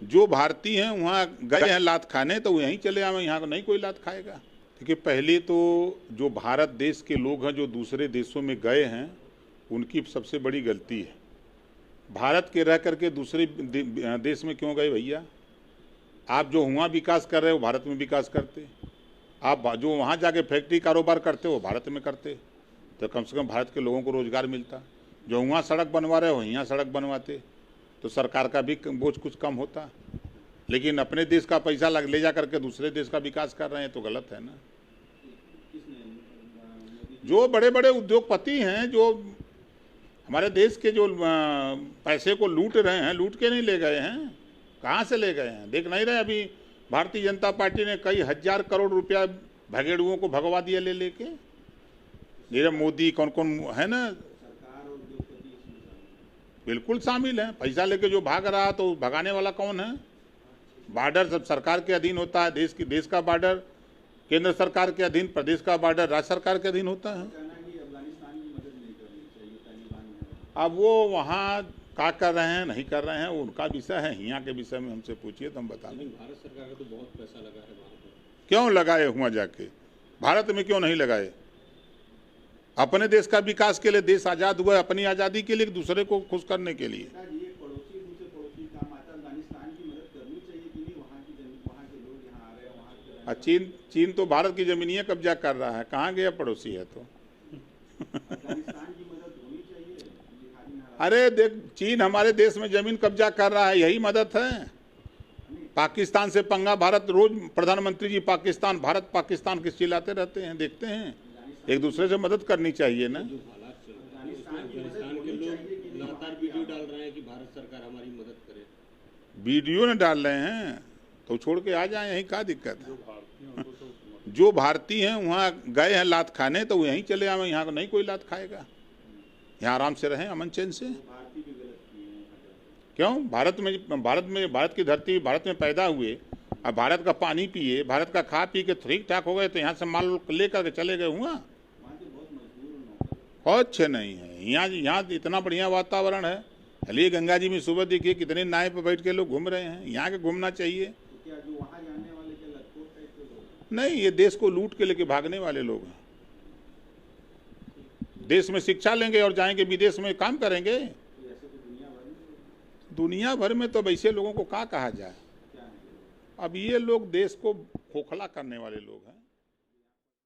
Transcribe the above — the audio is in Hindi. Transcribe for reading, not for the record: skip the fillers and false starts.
जो भारतीय हैं वहाँ गए हैं लात खाने तो यहीं चले आवे, यहाँ को नहीं कोई लात खाएगा। देखिए पहले तो जो भारत देश के लोग हैं जो दूसरे देशों में गए हैं उनकी सबसे बड़ी गलती है। भारत के रह करके दूसरे देश में क्यों गए भैया? आप जो वहाँ विकास कर रहे हो भारत में विकास करते, आप जो वहाँ जाके फैक्ट्री कारोबार करते हो भारत में करते तो कम से कम भारत के लोगों को रोजगार मिलता। जो वहाँ सड़क बनवा रहे हो यहाँ सड़क बनवाते तो सरकार का भी बोझ कुछ कम होता। लेकिन अपने देश का पैसा ले जा करके दूसरे देश का विकास कर रहे हैं तो गलत है ना। जो बड़े बड़े उद्योगपति हैं जो हमारे देश के जो पैसे को लूट रहे हैं, लूट के नहीं ले गए हैं, कहाँ से ले गए हैं देख नहीं रहे। अभी भारतीय जनता पार्टी ने कई हजार करोड़ रुपया भगेड़ुओं को भगवा दिया ले लेके। नीरव मोदी कौन कौन है ना, बिल्कुल शामिल है। पैसा लेके जो भाग रहा तो भगाने वाला कौन है? बॉर्डर सब सरकार के अधीन होता है। देश का बॉर्डर केंद्र सरकार के अधीन, प्रदेश का बॉर्डर राज्य सरकार के अधीन होता है। अब वो वहाँ क्या कर रहे हैं नहीं कर रहे हैं वो उनका विषय है। यहाँ के विषय में हमसे पूछिए तो हम बता दें। भारत सरकार का तो बहुत पैसा लगा है वहाँ पर। क्यों लगाए हुआ जाके? भारत में क्यों नहीं लगाए? अपने देश का विकास के लिए, देश आज़ाद हुआ अपनी आज़ादी के लिए, दूसरे को खुश करने के लिए। चीन तो भारत की जमीनियां कब्जा कर रहा है, कहाँ गया? पड़ोसी है तो। अरे देख, चीन हमारे देश में जमीन कब्जा कर रहा है, यही मदद है। पाकिस्तान से पंगा, भारत रोज प्रधानमंत्री जी पाकिस्तान भारत पाकिस्तान किस चिल्लाते रहते हैं, देखते हैं। एक दूसरे से मदद करनी चाहिए ना। वीडियो डाल रहे हैं कि भारत सरकार हमारी मदद करे। वीडियो न डाल रहे हैं तो छोड़ के आ जाए, यही क्या दिक्कत है? जो भारतीय हैं वहाँ गए हैं लात खाने तो यहीं चले आवे, यहाँ को नहीं कोई लात खाएगा। यहाँ आराम से रहें अमन चैन से। क्यों? भारत की धरती, भारत में पैदा हुए, अब भारत का पानी पिए, भारत का खा पी के ठीक ठाक हो गए तो यहाँ से माल लेकर के चले गए हुआ। बहुत अच्छे नहीं है यहाँ इतना बढ़िया वातावरण है। चलिए गंगा जी में सुबह देखिए कितने नाव पर बैठ के लोग घूम रहे हैं। यहाँ के घूमना चाहिए। नहीं, ये देश को लूट के लेके भागने वाले लोग हैं। देश में शिक्षा लेंगे और जाएंगे विदेश में काम करेंगे। दुनिया भर में तो वैसे लोगों को क्या कहा जाए। अब ये लोग देश को खोखला करने वाले लोग हैं।